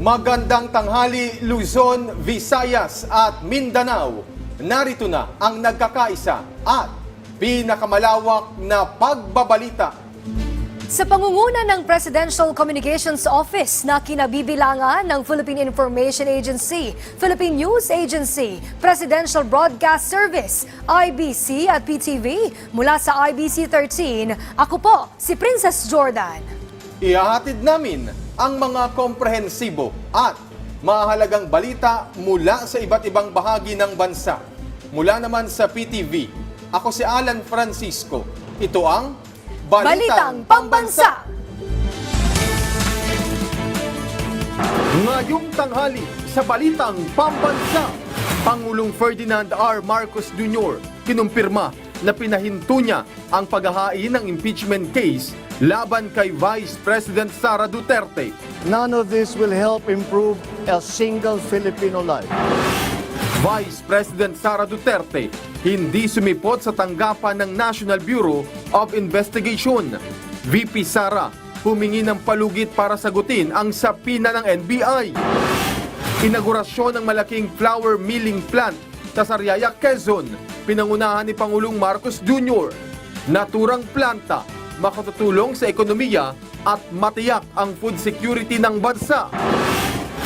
Magandang tanghali Luzon, Visayas at Mindanao. Narito na ang nagkakaisa at pinakamalawak na pagbabalita. Sa pangunguna ng Presidential Communications Office na kinabibilangan ng Philippine Information Agency, Philippine News Agency, Presidential Broadcast Service, IBC at PTV, mula sa IBC 13, ako po si Princess Jordan. Ihahatid namin ang mga komprehensibo at mahalagang balita mula sa iba't ibang bahagi ng bansa. Mula naman sa PTV, ako si Alan Francisco. Ito ang Balitang Pambansa! Ngayong tanghali sa Balitang Pambansa, Pangulong Ferdinand R. Marcos Jr. kinumpirma na pinahinto niya ang paghahain ng impeachment case laban kay Vice President Sara Duterte. None of this will help improve a single Filipino life. Vice President Sara Duterte hindi sumipot sa tanggapan ng National Bureau of Investigation. VP Sara humingi ng palugit para sagutin ang sapina ng NBI. Inaugurasyon ng malaking flour milling plant sa Sariaya, Quezon, pinangunahan ni Pangulong Marcos Jr. Naturang planta, makatutulong sa ekonomiya at matiyak ang food security ng bansa.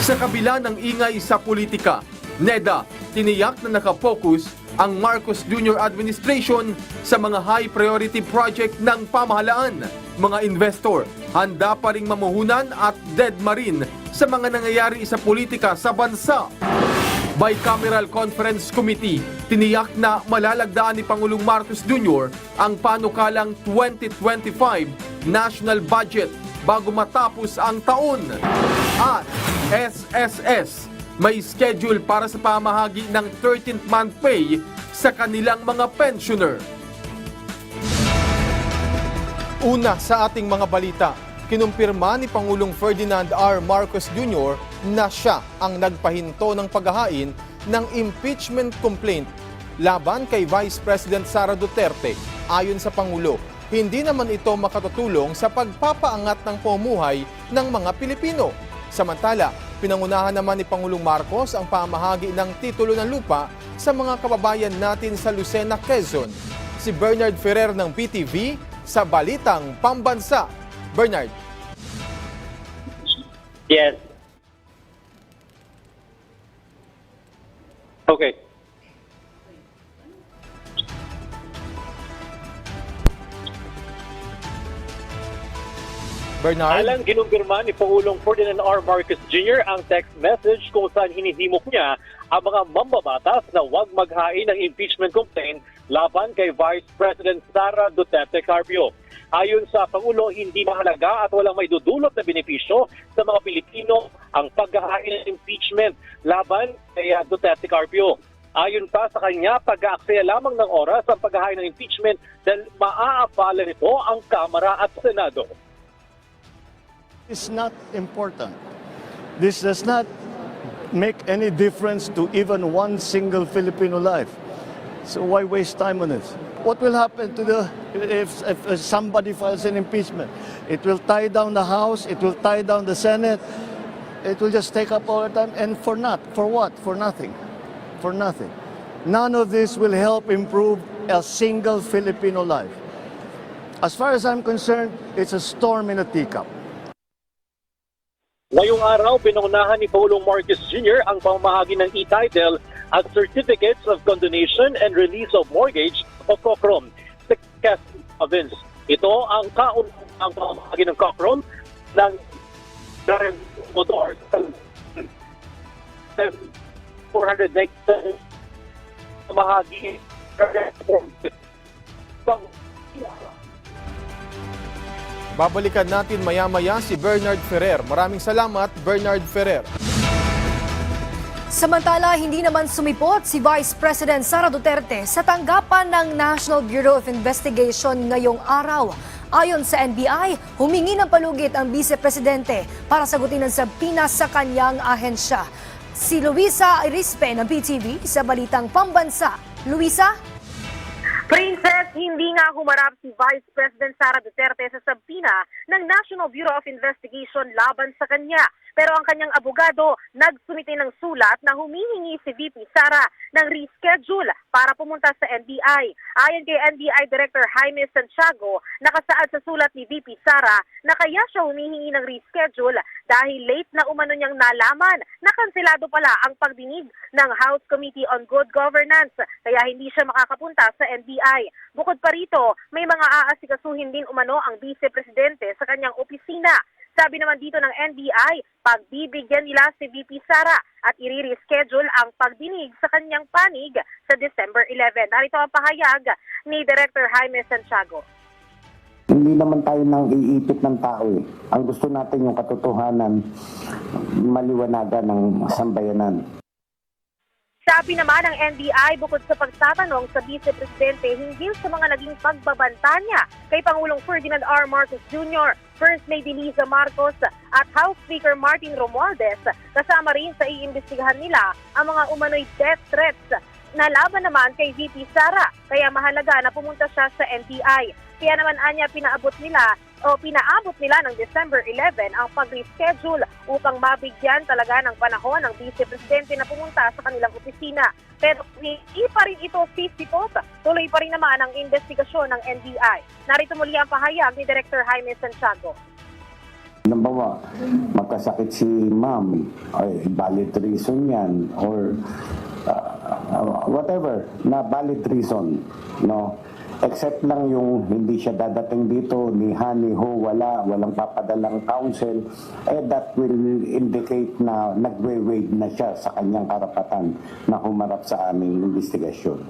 Sa kabila ng ingay sa politika, NEDA tiniyak na nakapokus ang Marcos Jr. administration sa mga high priority project ng pamahalaan. Mga investor, handa pa ring mamuhunan at deadma rin sa mga nangyayari sa politika sa bansa. Bicameral Conference Committee, tiniyak na malalagdaan ni Pangulong Marcos Jr. ang panukalang 2025 national budget bago matapos ang taon. At SSS, may schedule para sa pamahagi ng 13th month pay sa kanilang mga pensioner. Una sa ating mga balita, kinumpirma ni Pangulong Ferdinand R. Marcos Jr. na siya ang nagpahinto ng paghahain ng impeachment complaint laban kay Vice President Sara Duterte. Ayon sa Pangulo, hindi naman ito makatutulong sa pagpapaangat ng pamumuhay ng mga Pilipino. Samantala, pinangunahan naman ni Pangulong Marcos ang pamahagi ng titulo ng lupa sa mga kababayan natin sa Lucena, Quezon. Si Bernard Ferrer ng PTV sa Balitang Pambansa. Bernard. Yes. Okay. Bernard. Alang ginumpirma ni Pangulong Ferdinand R. Marcos Jr. ang text message kung saan hinihimok niya ang mga mambabatas na huwag maghain ng impeachment complaint laban kay Vice President Sara Duterte Carpio. Ayon sa Pangulo, hindi mahalaga at walang may dudulot na benepisyo sa mga Pilipino ang paghahain ng impeachment laban kay Duterte Carpio. Ayon pa sa kanya, pag-aaksaya lamang ng oras ang paghahain ng impeachment dahil maaabala nito ang Kamara at Senado. It's not important. This does not make any difference to even one single Filipino life. So why waste time on it? What will happen to if somebody files an impeachment? It will tie down the House, it will tie down the Senate, it will just take up all the time, and for what? For nothing. For nothing. None of this will help improve a single Filipino life. As far as I'm concerned, it's a storm in a teacup. Ngayong araw, pinangunahan ni Pangulong Marcos Jr. ang pamahagi ng e-title at Certificates of Condonation and Release of Mortgage o COCROM sa Quezon Province. Ito ang kaunang pamahagi ng COCROM ng motor 497 pamahagi Babalikan natin maya-maya si Bernard Ferrer. Maraming salamat, Bernard Ferrer. Samantala, hindi naman sumipot si Vice President Sara Duterte sa tanggapan ng National Bureau of Investigation ngayong araw. Ayon sa NBI, humingi ng palugit ang Vice Presidente para sagutin ang sabina sa kanyang ahensya. Si Luisa Irispe ng PTV sa Balitang Pambansa. Luisa? Princess, hindi nga humarap si Vice President Sara Duterte sa sabina ng National Bureau of Investigation laban sa kanya. Pero ang kanyang abogado nagsumite ng sulat na humihingi si VP Sara ng reschedule para pumunta sa NBI. Ayon kay NBI Director Jaime Santiago, nakasaad sa sulat ni VP Sara na kaya siya humihingi ng reschedule dahil late na umano niyang nalaman na kanselado pala ang pagdinig ng House Committee on Good Governance kaya hindi siya makakapunta sa NBI. Bukod pa rito, may mga aasikasuhin din umano ang Vice Presidente sa kanyang opisina. Sabi naman dito ng NBI, pagbibigyan nila si VP Sara at i-reschedule ang pagdinig sa kanyang panig sa December 11. Narito ang pahayag ni Director Jaime Santiago. Hindi naman tayo nang iipit ng tao eh. Ang gusto natin yung katotohanan, maliwanagan ng sambayanan. Sabi naman ng NBI, bukod sa pagtatanong sa Vice Presidente hinggil sa mga naging pagbabanta niya kay Pangulong Ferdinand R. Marcos Jr., First Lady Liza Marcos at House Speaker Martin Romualdez, kasama rin sa iimbestigahan nila ang mga umano'y death threats na laban naman kay VP Sara. Kaya mahalaga na pumunta siya sa NBI. Kaya naman anya pinaabot nila ng December 11 ang pag-reschedule upang mabigyan talaga ng panahon ng Vice Presidente na pumunta sa kanilang opisina. Pero hindi pa rin ito 50-50. Tuloy pa rin naman ang investigasyon ng NBI. Narito muli ang pahayag ni Director Jaime Santiago. Halimbawa, magkasakit si ma'am, ay valid reason yan, or whatever, na valid reason, no? Except lang yung hindi siya dadating dito, ni ha, ni ho, walang papadalang counsel, that will indicate na nagwe-waive na siya sa kanyang karapatan na humarap sa aming investigasyon.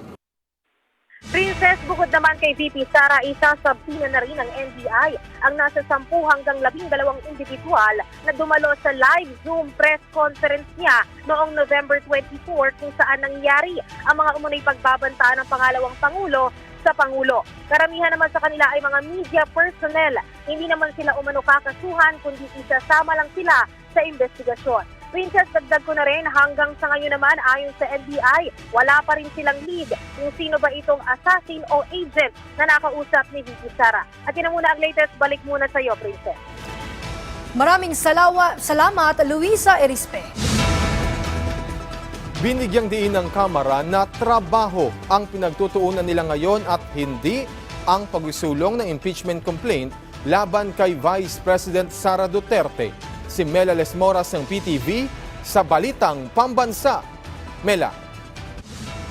Princess, bukod naman kay VP Sara, isasabina na rin ng NBI ang nasa 10 hanggang 12 individual na dumalo sa live Zoom press conference niya noong November 24 kung saan nangyari ang mga umunoy pagbabanta ng pangalawang Pangulo sa Pangulo. Karamihan naman sa kanila ay mga media personnel. Hindi naman sila umano kakasuhan kundi isasama lang sila sa investigasyon. Princess, dagdag ko na rin, hanggang sa ngayon naman ayon sa NBI, wala pa rin silang lead kung sino ba itong assassin o agent na nakausap ni VP Sara. At yun na muna ang latest, balik muna sa iyo, Princess. Maraming salamat, Luisa Erispe. Binigyang diin ng Kamara na trabaho ang pinagtutuunan nila ngayon at hindi ang pagsusulong ng impeachment complaint laban kay Vice President Sara Duterte. Si Mela Lesmoras ng PTV sa Balitang Pambansa. Mela.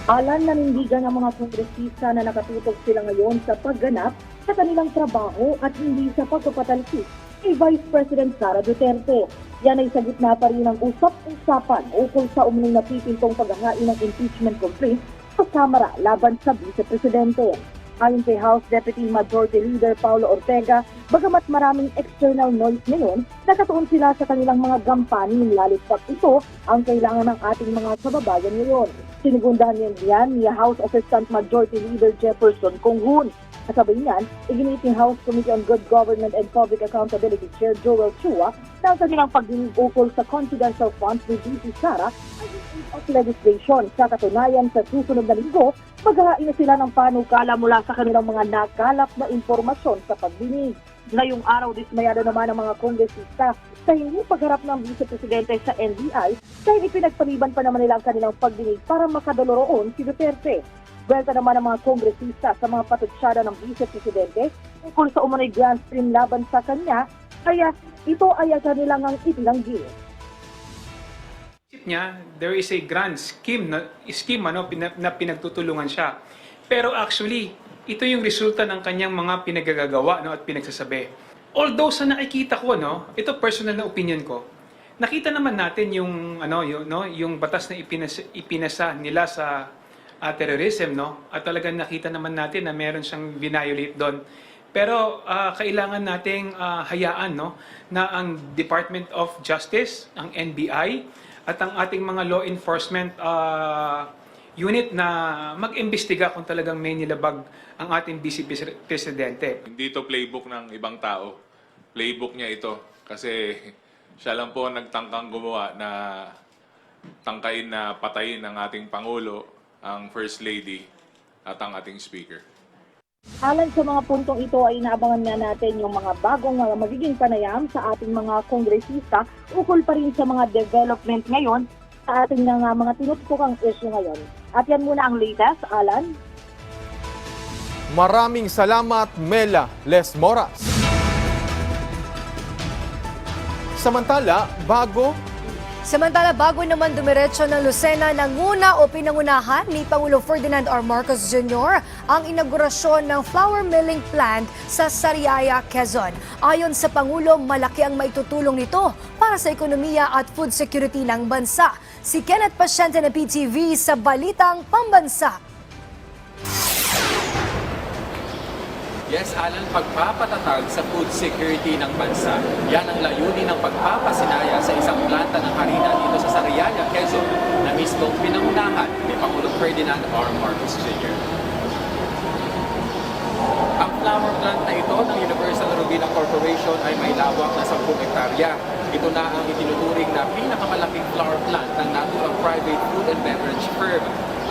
Alan, nanindigan ang mga kongresista na nakatutok sila ngayon sa pagganap sa kanilang trabaho at hindi sa pagpapatalsik kay Vice President Sara Duterte. Yan ay sa gitna pa rin ng usap-usapan ukol sa umling napipintong paghahain ng impeachment complaint sa Kamara laban sa Vice Presidente. Ayon kay House Deputy Majority Leader Paulo Ortega, bagamat maraming external noise ngayon, nakatuon sila sa kanilang mga gampanin, lalo't pat ito ang kailangan ng ating mga kababayan ngayon. Sinigundahan niyan ni House Assistant Majority Leader Jefferson Conghun. Kasabay niyan, iginit ni House Committee on Good Government and Public Accountability Chair Joel Chua na ang kanilang pagdinig ukol sa confidential funds ni VP Sara ay of legislation. Sa katunayan, sa susunod na linggo, maghahain na sila ng panukala mula sa kanilang mga nakalap na impormasyon sa pagdinig. Ngayong araw, dismayado naman ang mga kongresista sa hindi pagharap ng Vice Presidente sa NBI dahil ipinagpaliban pa naman nila ang kanilang pagdinig para makadoloroon si Duterte. Welta naman ang mga kongresista sa mga patutsyada ng Vice Presidente tungkol sa umano'y grand stream laban sa kanya, kaya ito ay kanilang ang itinanggi. Niya, there is a grand scheme na pinagtutulungan siya. Pero actually, ito yung resulta ng kanyang mga pinagagagawa at pinagsasabi. Although sa nakikita ko, ito personal na opinion ko, nakita naman natin yung batas na ipinasa nila sa terrorism, at talagang nakita naman natin na meron siyang violate doon. Pero kailangan nating hayaan na ang Department of Justice, ang NBI, at ang ating mga law enforcement unit na mag-imbestiga kung talagang may nilabag ang ating Vice Presidente. Hindi ito playbook ng ibang tao. Playbook niya ito. Kasi siya lang po nagtangkang gumawa na tangkain na patayin ng ating Pangulo, ang First Lady at ang ating Speaker. Alang sa mga puntong ito ay inaabangan nga natin yung mga bagong magiging panayam sa ating mga kongresista ukol pa rin sa mga development ngayon sa ating mga tinutupokang issue ngayon. At yan muna ang latest, Alan. Maraming salamat, Mela Les Moras. Samantala, bago naman dumiretso ng Lucena, nanguna o pinangunahan ni Pangulong Ferdinand R. Marcos Jr. ang inaugurasyon ng flour milling plant sa Sariaya, Quezon. Ayon sa Pangulo, malaki ang maitutulong nito para sa ekonomiya at food security ng bansa. Si Kenneth Pasyente ng PTV sa Balitang Pambansa. Yes, Alan, pagpapatatag sa food security ng bansa. Yan ang layunin ng pagpapasinaya sa isang planta ng harina dito sa Sariaya, Quezon, na mismong pinangunahan ni Pangulong Ferdinand R. Marcos Jr. Ang flour plant na ito ng Universal Robina Corporation ay may lawak na 10 hektarya. Ito na ang itinuturing na pinakamalaking flour plant ng naturang private food and beverage firm.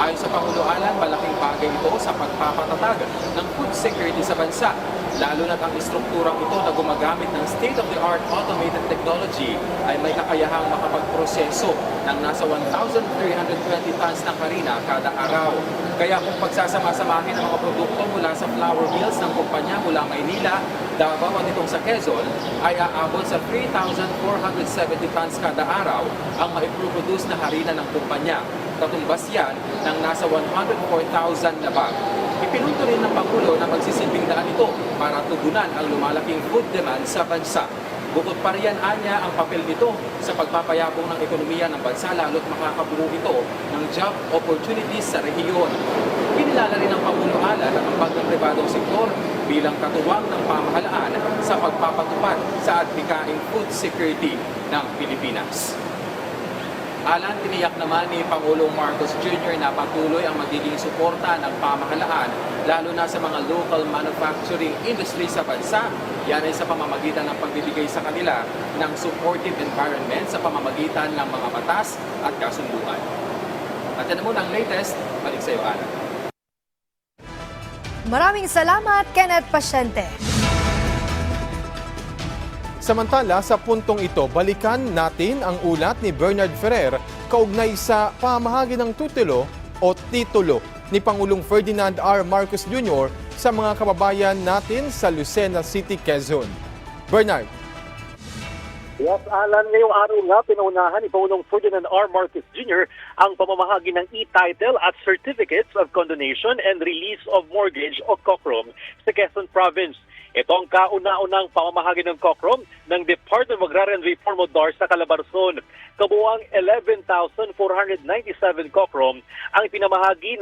Ayon sa Pangulo Alan, malaking bagay ito sa pagpapatatag ng food security sa bansa. Lalo na't ang istrukturang ito na gumagamit ng state-of-the-art automated technology ay may kakayahang makapagproseso ng nasa 1,320 tons ng harina kada araw. Kaya kung pagsasama-samahin ang mga produkto mula sa flour mills ng kumpanya mula Maynila, Davao at itong sa Quezon, ay aabot sa 3,470 tons kada araw ang maiproduce na harina ng kumpanya. Katumbas yan ng nasa 104,000 na bag. Ipinunto rin ng Pangulo na magsisilbing daan ito para tugunan ang lumalaking food demand sa bansa. Bukod pa riyan anya ang papel nito sa pagpapayabong ng ekonomiya ng bansa lalo't makakabuo ito ng job opportunities sa rehiyon. Kinilala rin ng Pangulo Alan ang ambag ng pribadong sektor bilang katuwang ng pamahalaan sa pagpapatupad sa adhikaing food security ng Pilipinas. Alan, tiniyak naman ni Pangulong Marcos Jr. na patuloy ang magiging suporta ng pamahalaan lalo na sa mga local manufacturing industry sa bansa. Yan ay sa pamamagitan ng pagbibigay sa kanila ng supportive environment sa pamamagitan ng mga batas at kasunduan. At yan muna ang latest. Balik sa iyo, Alan. Maraming salamat, Kenneth Pasyente. Samantala, sa puntong ito, balikan natin ang ulat ni Bernard Ferrer kaugnay sa pamahagi ng titulo ni Pangulong Ferdinand R. Marcos Jr. sa mga kababayan natin sa Lucena City, Quezon. Bernard. Yes, Alan, ngayong araw nga, pinaunahan ni Pangulong Ferdinand R. Marcos Jr. ang pamamahagi ng e-title at Certificates of Condonation and Release of Mortgage o COCROM sa Quezon Province. Ito ang kauna-unang pamamahagi ng COCROM ng Department of Agrarian Reform o DAR sa Calabarzon. Kabuang 11,497 COCROM ang ipinamahagi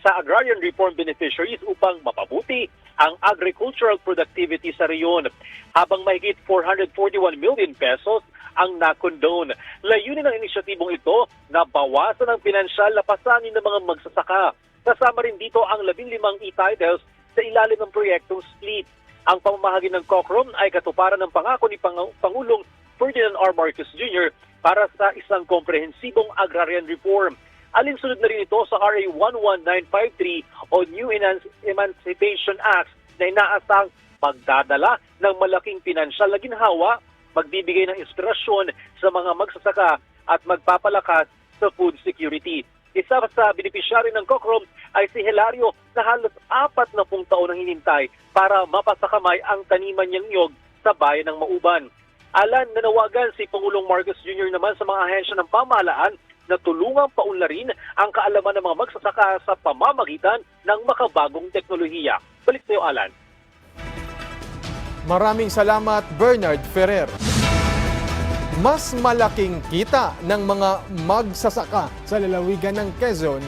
sa agrarian reform beneficiaries upang mapabuti ang agricultural productivity sa reyon. Habang mahigit 441 million pesos ang nakondone. Layunin ng inisyatibong ito na bawasan ang pinansyal na pasanin ng mga magsasaka. Kasama rin dito ang 15 e-titles sa ilalim ng proyektong SPLIT. Ang pamamahagi ng COCROM ay katuparan ng pangako ni Pangulong Ferdinand R. Marcos Jr. para sa isang komprehensibong agrarian reform. Alinsunod na rin ito sa RA 11953 o New Emancipation Act na inaasang magdadala ng malaking pinansyal na ginhawa, magbibigay ng inspirasyon sa mga magsasaka at magpapalakas sa food security. Isa sa benepisyary ng COCROM ay si Hilario na halos 40 taon ang hinintay para mapasakamay ang taniman niyang niyog sa bayan ng Mauban. Alan, nanawagan si Pangulong Marcos Jr. naman sa mga ahensya ng pamahalaan na tulungang paunlarin ang kaalaman ng mga magsasaka sa pamamagitan ng makabagong teknolohiya. Balik sa iyo, Alan. Maraming salamat, Bernard Ferrer. Mas malaking kita ng mga magsasaka sa lalawigan ng Quezon.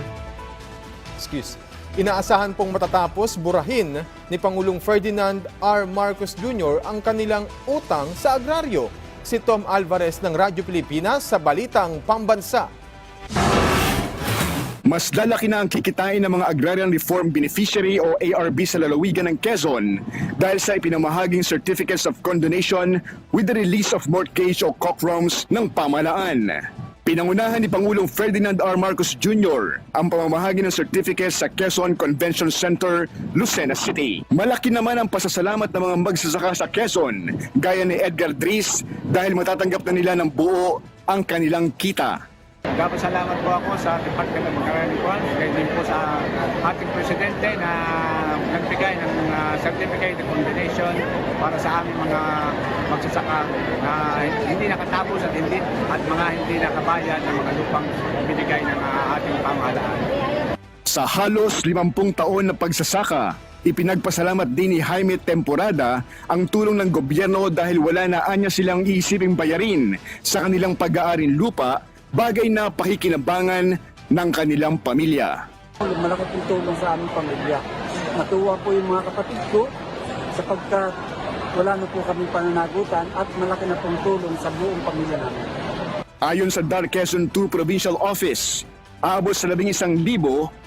Inaasahan pong matatapos burahin ni Pangulong Ferdinand R. Marcos Jr. ang kanilang utang sa agraryo. Si Tom Alvarez ng Radyo Pilipinas sa Balitang Pambansa. Mas lalaki na ang kikitain ng mga Agrarian Reform Beneficiary o ARB sa lalawigan ng Quezon dahil sa ipinamahaging Certificates of Condonation with the Release of Mortgage o COCROMs ng pamahalaan. Pinangunahan ni Pangulong Ferdinand R. Marcos Jr. ang pamamahagi ng certificate sa Quezon Convention Center, Lucena City. Malaki naman ang pasasalamat ng mga magsasaka sa Quezon, gaya ni Edgar Dries, dahil matatanggap na nila ng buo ang kanilang kita. Nagpapasalamat po ako sa Department of Agrarian Equality, kaya din po sa ating Presidente na nagbigay ng certificate of combination para sa aming mga magsasaka na hindi nakatapos at mga hindi nakabayad ng mga lupang binigay ng ating pamahalaan. Sa halos 50 taon na pagsasaka, ipinagpasalamat din ni Jaime Temporada ang tulong ng gobyerno dahil wala na anya silang iisiping bayarin sa kanilang pag-aaring lupa, bagay na pakikinabangan ng kanilang pamilya. Malaki pong tulong sa aming pamilya. Natuwa po yung mga kapatid ko sapagkat wala na po kami pananagutan at malaki na pong tulong sa buong pamilya namin. Ayon sa DAR Quezon 2 Provincial Office, aabot sa 11,000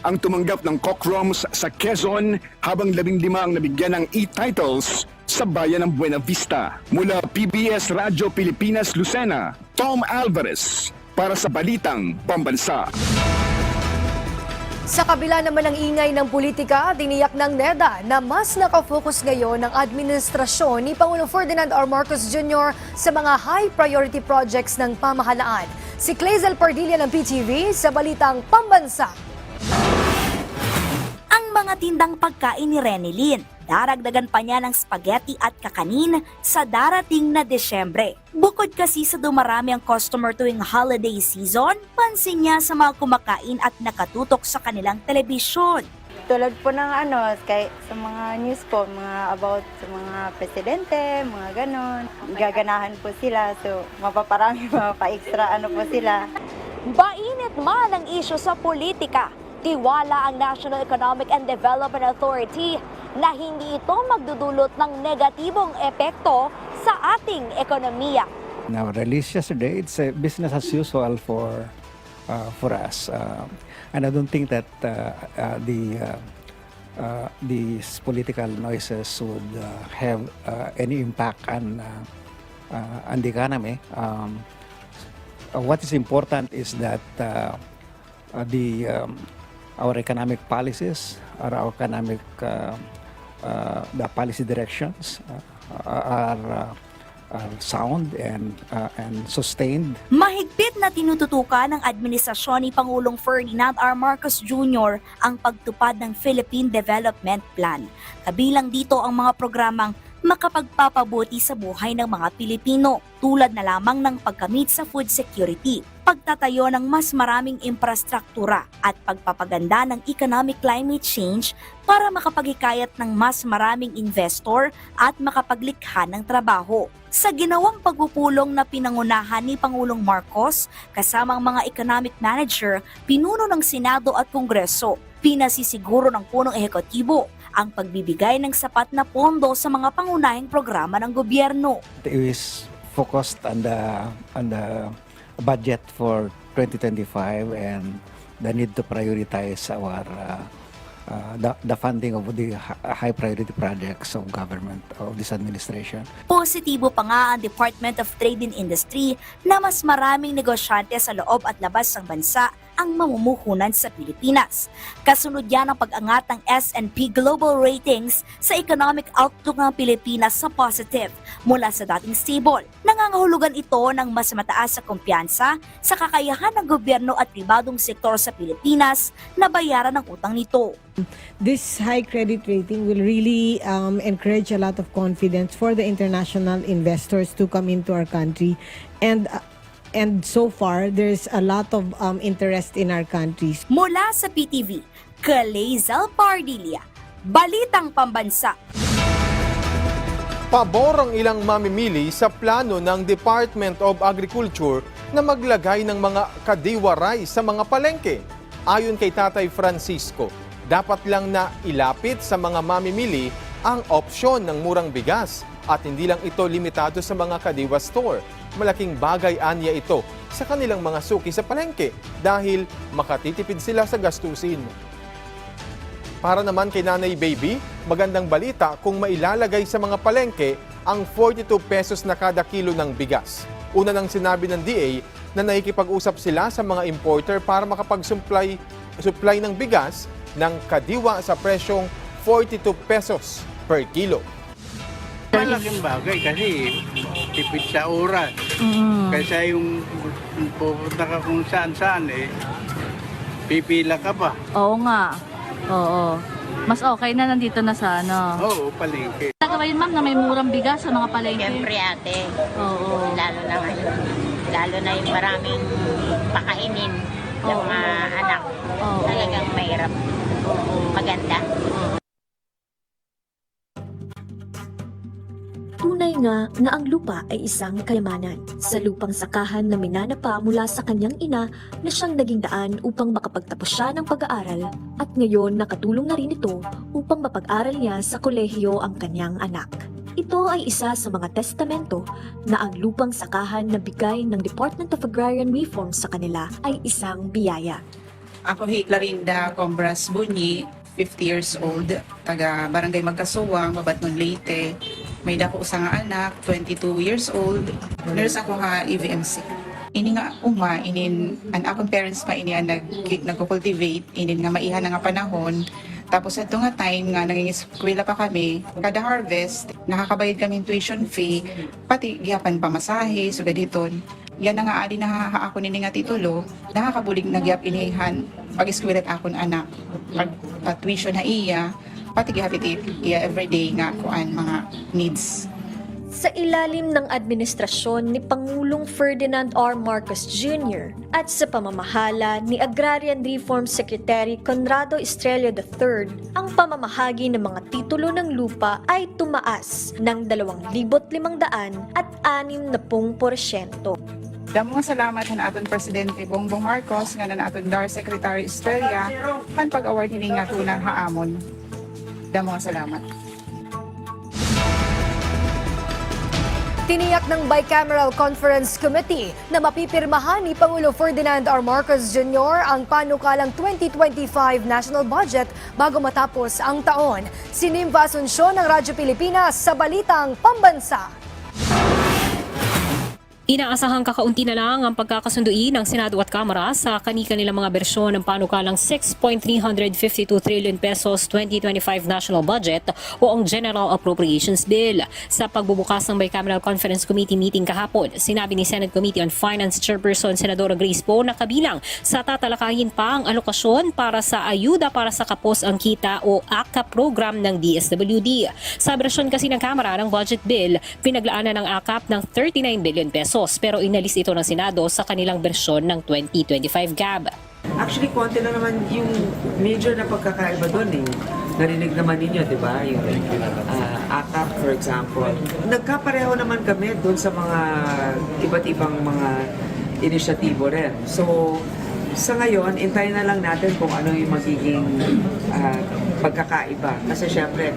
ang tumanggap ng Cockroms sa Quezon habang 15 ang nabigyan ng e-titles sa bayan ng Buena Vista. Mula PBS Radyo Pilipinas Lucena, Tom Alvarez para sa Balitang Pambansa. Sa kabila naman ng ingay ng politika, tiniyak ng NEDA na mas nakafocus ngayon ang administrasyon ni Pangulong Ferdinand R. Marcos Jr. sa mga high-priority projects ng pamahalaan. Si Clazel Pardilla ng PTV sa Balitang Pambansa. Ang mga tindang pagkain ni Renilyn, daragdagan pa niya ng spaghetti at kakanin sa darating na Desyembre. Bukod kasi sa dumarami ang customer tuwing holiday season, pansin niya sa mga kumakain at nakatutok sa kanilang telebisyon. Tulad po ng sa mga news po, mga about sa mga presidente, mga ganon. Gaganahan po sila, so mapaparami, mapa-extra po sila. Mainit man ang isyu sa politika, tiwala ang National Economic and Development Authority na hindi ito magdudulot ng negatibong epekto sa ating ekonomiya. Now, release yesterday, it's a business as usual for us. And I don't think that these political noises would have any impact on the economy. What is important is that our economic policies, our economic the policy directions are sound and sustained. Mahigpit na tinututukan ng administrasyon ni Pangulong Ferdinand R. Marcos Jr. ang pagtupad ng Philippine Development Plan. Kabilang dito ang mga programang makapagpapabuti sa buhay ng mga Pilipino, tulad na lamang ng pagkamit sa food security, pagtatayo ng mas maraming infrastruktura at pagpapaganda ng economic climate change para makapaghikayat ng mas maraming investor at makapaglikha ng trabaho. Sa ginawang pagpupulong na pinangunahan ni Pangulong Marcos, kasamang mga economic manager, pinuno ng Senado at Kongreso, pinasisiguro ng punong ehekutibo ang pagbibigay ng sapat na pondo sa mga pangunahing programa ng gobyerno. It is focused on the budget for 2025 and the need to prioritize our the funding of the high priority projects of government of this administration. Positibo pa nga ang Department of Trade and Industry na mas maraming negosyante sa loob at labas ng bansa ang mamumuhunan sa Pilipinas. Kasunod yan ang pag-angat ng S&P Global Ratings sa economic outlook ng Pilipinas sa positive mula sa dating stable. Nangangahulugan ito ng mas mataas sa kumpiyansa sa kakayahan ng gobyerno at pribadong sektor sa Pilipinas na bayaran ang utang nito. This high credit rating will really encourage a lot of confidence for the international investors to come into our country, and so far there's a lot of interest in our countries. Mula sa PTV, Clazel Pardilla, Balitang Pambansa. Pabor ang ilang mamimili sa plano ng Department of Agriculture na maglagay ng mga kadiwaray sa mga palengke. Ayon kay Tatay Francisco, dapat lang na ilapit sa mga mamimili ang opsyon ng murang bigas at hindi lang ito limitado sa mga kadiwa store. Malaking bagay anya ito sa kanilang mga suki sa palengke dahil makatitipid sila sa gastusin. Para naman kay Nanay Baby, magandang balita kung mailalagay sa mga palengke ang 42 pesos na kada kilo ng bigas. Una nang sinabi ng DA, na nakikipag-usap sila sa mga importer para makapag-supply ng bigas ng kadiwa sa presyong 42 pesos per kilo. Malaking bagay kasi tipid sa oras. Kaysa yung pupunta ka kung saan-saan pipila ka pa. Oo nga. Oo. Mas okay na nandito na sa ano. Oo, palengke. Nagawain ma'am na may murang bigas sa mga palengke. Siyempre ate, Oo. lalo na ngayon. Lalo na yung maraming pakainin ng mga anak. Talagang mahirap. Maganda. Tunay nga na ang lupa ay isang kayamanan. Sa lupang sakahan na minanapa mula sa kanyang ina na siyang naging daan upang makapagtapos siya ng pag-aaral at ngayon nakatulong na rin ito upang mapag-aral niya sa kolehiyo ang kanyang anak. Ito ay isa sa mga testamento na ang lupang sakahan na bigay ng Department of Agrarian Reform sa kanila ay isang biyaya. Ako Clarinda Combras Bunyi, 50 years old, taga Barangay Magkasuwang, Mabatnon, Leyte. May dako sa nga anak, 22 years old. Nurse ako ha EVMC. Ini nga inin an akong parents pa ini ang nagko-cultivate, inin nga maiha na nga panahon. Tapos ito nga time nga nangingiskwela pa kami, kada harvest, nakakabayad kami tuition fee, pati giyapan pamasahe, so gaditon. Yan na nga adi na ako nini nga titulo, nakakabulig na giyap inihan pag-eskwela akon anak. Pag tuition na iya, pati gihapit iya everyday nga kuan mga needs. Sa ilalim ng administrasyon ni Pangulong Ferdinand R. Marcos Jr. at sa pamamahala ni Agrarian Reform Secretary Conrado Estrella III, ang pamamahagi ng mga titulo ng lupa ay tumaas ng 2,500 at 60%. Damo nga salamat na aton Presidente Bongbong Marcos nga na aton DAR Secretary Estrella man pag-award ni nga tunang haamon. Damo nga salamat. Tiniyak ng Bicameral Conference Committee na mapipirmahan ni Pangulo Ferdinand R. Marcos Jr. ang panukalang 2025 national budget bago matapos ang taon. Si Nimva Asuncion ng Radyo Pilipinas sa Balitang Pambansa. Inaasahang kakaunti na lang ang pagkakasunduin ng Senado at Kamara sa kani-kanilang mga bersyon ng panukalang 6.352 trillion pesos 2025 national budget o ang General Appropriations Bill. Sa pagbubukas ng Bicameral Conference Committee meeting kahapon, sinabi ni Senate Committee on Finance Chairperson Senadora Grace Poe na kabilang sa tatalakayin pa ang alokasyon para sa ayuda para sa kapos ang kita o ACA program ng DSWD. Sa bersyon kasi ng Kamara ng budget bill, pinaglaanan ng ACAP ng 39 billion pesos. Pero inalis ito ng Senado sa kanilang bersyon ng 2025 GAB. Actually, konti lang naman yung major na pagkakaiba doon eh. Narinig naman ninyo, di ba? Yung ACAP, for example. Nagkapareho naman kami doon sa mga iba't ibang mga inisyatibo rin. So, sa ngayon, intayin na lang natin kung ano yung magiging pagkakaiba. Kasi syempre,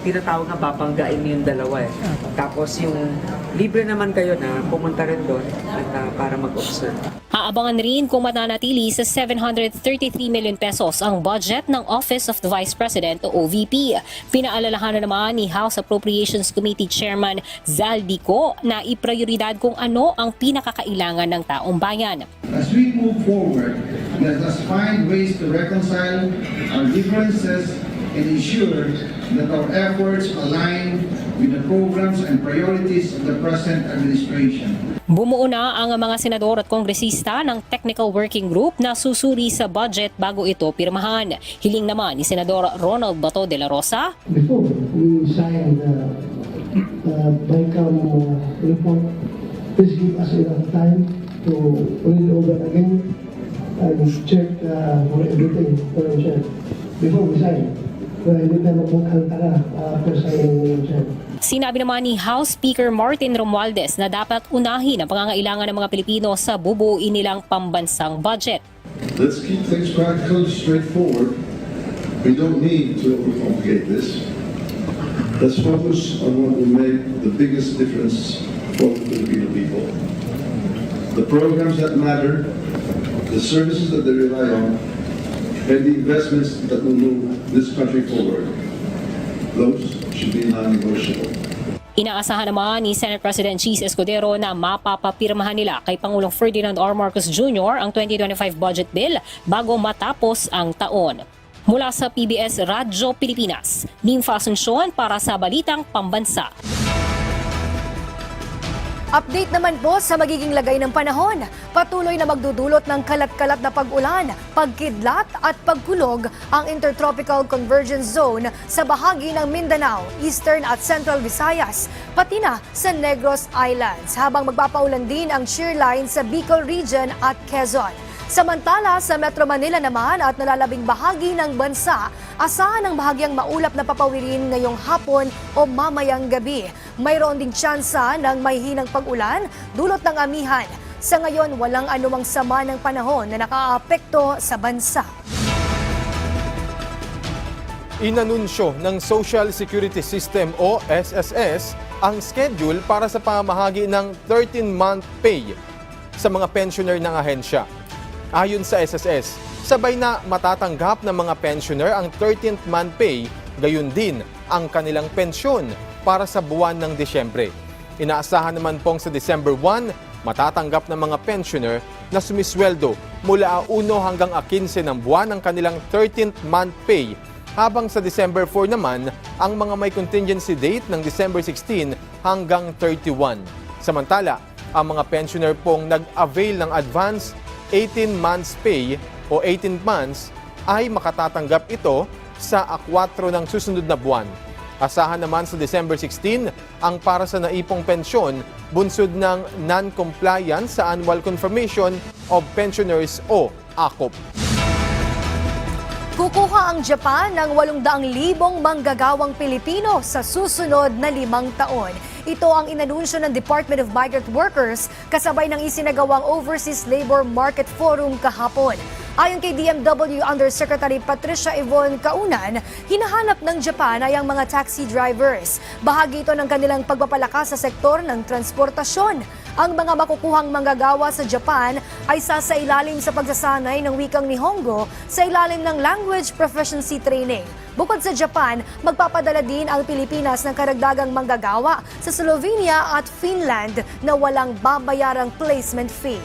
tinatawag nga babanggain yung dalawa eh. Tapos yung libre naman kayo na pumunta rin doon at para mag-observe. Aabangan rin kung mananatili sa 733 million pesos ang budget ng Office of the Vice President o OVP. Pinaalalahanan naman ni House Appropriations Committee Chairman Zaldico na iprioridad kung ano ang pinakakailangan ng taong bayan. As we move forward, let us find ways to reconcile our differences and ensure that our efforts align with the programs and priorities of the present administration. Bumuo na ang mga senador at kongresista ng Technical Working Group na susuri sa budget bago ito pirmahan. Hiling naman ni Senador Ronald Bato de la Rosa. Before we sign the BICAM report, please give us enough time to read over again and check for everything before we sign. Hindi tayo magkantara after signing the Sinabi naman ni House Speaker Martin Romualdez na dapat unahin ang pangangailangan ng mga Pilipino sa bubuuin nilang pambansang budget. Let's keep things practical, straightforward. We don't need to overcomplicate this. Let's focus on what will make the biggest difference for the Filipino people. The programs that matter, the services that they rely on, and the investments that will move this country forward. Those should be non-negotiable. Inaasahan naman ni Senate President Cheese Escudero na mapapapirmahan nila kay Pangulong Ferdinand R. Marcos Jr. ang 2025 budget bill bago matapos ang taon. Mula sa PBS Radyo Pilipinas, Nympha Asuncion para sa Balitang Pambansa. Update naman po sa magiging lagay ng panahon. Patuloy na magdudulot ng kalat-kalat na pag-ulan, pagkidlat at pagkulog ang Intertropical Convergence Zone sa bahagi ng Mindanao, Eastern at Central Visayas, pati na sa Negros Islands, habang magpapaulan din ang shear line sa Bicol Region at Quezon. Samantala, sa Metro Manila naman at nalalabing bahagi ng bansa, asahan ang bahagyang maulap na papawirin ngayong hapon o mamayang gabi. Mayroon ding tsansa ng mahihinang pag-ulan, dulot ng amihan. Sa ngayon, walang anumang sama ng panahon na nakaapekto sa bansa. Inanunsyo ng Social Security System o SSS ang schedule para sa pamamahagi ng 13-month pay sa mga pensioner ng ahensya. Ayon sa SSS, sabay na matatanggap ng mga pensioner ang 13th month pay, gayon din ang kanilang pensyon para sa buwan ng Disyembre. Inaasahan naman pong sa December 1, matatanggap ng mga pensioner na sumisweldo mula 1 hanggang 15 ng buwan ang kanilang 13th month pay, habang sa December 4 naman ang mga may contingency date ng December 16 hanggang 31. Samantala, ang mga pensioner pong nag-avail ng advance 18 months pay o 18 months ay makatatanggap ito sa 4 ng susunod na buwan. Asahan naman sa December 16 ang para sa naipong pensyon bunsod ng non-compliance sa Annual Confirmation of Pensioners o ACOP. Kukuha ang Japan ng 800,000 manggagawang Pilipino sa susunod na 5 taon. Ito ang inanunsyo ng Department of Migrant Workers kasabay ng isinagawang Overseas Labor Market Forum kahapon. Ayon kay DMW Undersecretary Patricia Yvonne Kaunan, hinahanap ng Japan ay ang mga taxi drivers. Bahagi ito ng kanilang pagpapalakas sa sektor ng transportasyon. Ang mga makukuhang manggagawa sa Japan ay sasailalim sa pagsasanay ng wikang Nihongo sa ilalim ng Language Proficiency Training. Bukod sa Japan, magpapadala din ang Pilipinas ng karagdagang manggagawa sa Slovenia at Finland na walang babayarang placement fee.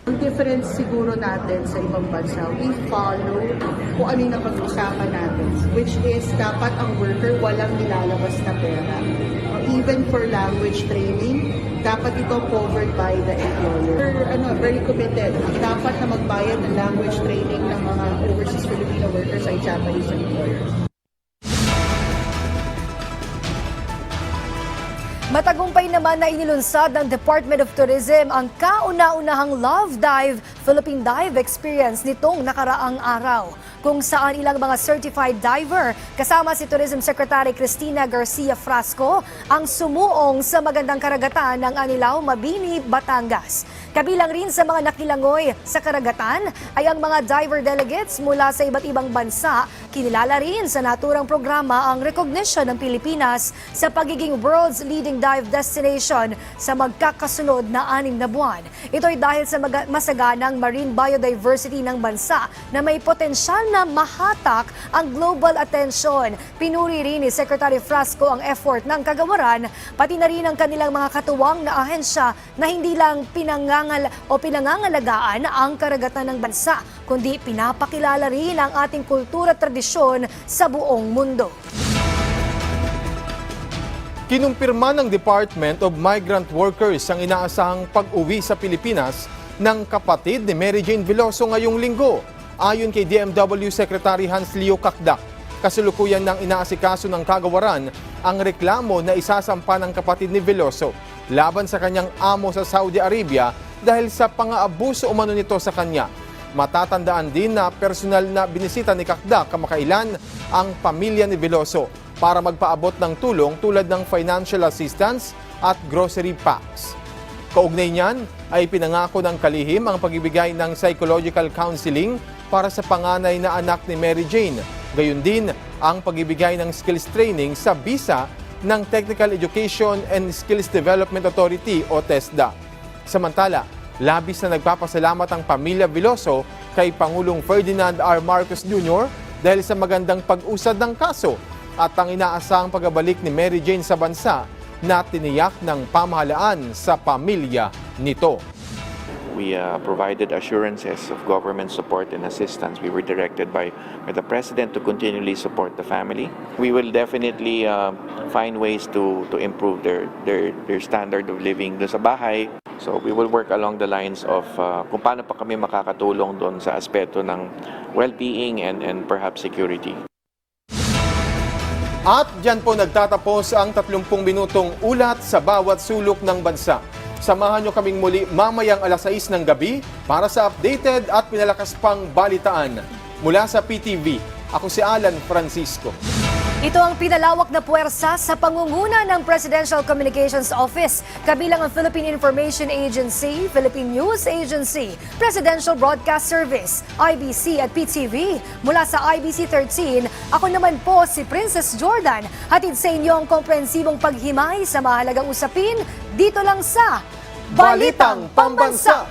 Ang difference siguro natin sa ibang bansa, we follow kung ano yung napag-usapan natin, which is dapat ang worker walang nilalabas na pera. Even for language training, dapat ito covered by the employer. We're very committed. Dapat na magbayad ng language training ng mga overseas Filipino workers ay Japanese employers. Matagumpay naman na inilunsad ng Department of Tourism ang kauna-unahang Love Dive Philippine Dive Experience nitong nakaraang araw, kung saan ilang mga certified diver kasama si Tourism Secretary Cristina Garcia Frasco ang sumuong sa magandang karagatan ng Anilao, Mabini, Batangas. Kabilang rin sa mga nakilangoy sa karagatan ay ang mga diver delegates mula sa iba't ibang bansa. Kinilala rin sa naturang programa ang recognition ng Pilipinas sa pagiging world's leading dive destination sa magkakasunod na 6 na buwan. Ito ay dahil sa masaganang marine biodiversity ng bansa na may potensyal na mahatak ang global attention. Pinuri rin ni Secretary Frasco ang effort ng kagawaran, pati na rin ang kanilang mga katuwang na ahensya na hindi lang pinangangalagaan ang karagatan ng bansa, kundi pinapakilala rin ang ating kultura at tradisyon sa buong mundo. Kinumpirma ng Department of Migrant Workers ang inaasahang pag-uwi sa Pilipinas ng kapatid ni Mary Jane Veloso ngayong linggo. Ayon kay DMW Secretary Hans Leo Cacdac, kasalukuyan ng inaasikaso ng kagawaran ang reklamo na isasampa ng kapatid ni Veloso laban sa kanyang amo sa Saudi Arabia dahil sa pang-aabuso umano nito sa kanya. Matatandaan din na personal na binisita ni Cacdac kamakailan ang pamilya ni Veloso para magpaabot ng tulong tulad ng financial assistance at grocery packs. Kaugnay niyan ay pinangako ng kalihim ang pagbibigay ng psychological counseling para sa panganay na anak ni Mary Jane. Gayon din ang pagbibigay ng skills training sa bisa ng Technical Education and Skills Development Authority o TESDA. Samantala, labis na nagpapasalamat ang pamilya Veloso kay Pangulong Ferdinand R. Marcos Jr. dahil sa magandang pag-usad ng kaso at ang inaasahang pagbabalik ni Mary Jane sa bansa na tiniyak ng pamahalaan sa pamilya nito. We provided assurances of government support and assistance. We were directed by the President to continually support the family. We will definitely find ways to improve their standard of living doon sa bahay. So we will work along the lines of kung paano pa kami makakatulong doon sa aspeto ng well-being and perhaps security. At dyan po nagtatapos ang 30 minutong ulat sa bawat sulok ng bansa. Samahan nyo kaming muli mamayang alas 6 ng gabi para sa updated at pinalakas pang balitaan. Mula sa PTV, ako si Alan Francisco. Ito ang pinalawak na puwersa sa pangunguna ng Presidential Communications Office, kabilang ang Philippine Information Agency, Philippine News Agency, Presidential Broadcast Service, IBC at PTV. Mula sa IBC 13, ako naman po si Princess Jordan. Hatid sa inyo ang komprehensibong paghimay sa mahalagang usapin dito lang sa Balitang Pambansa.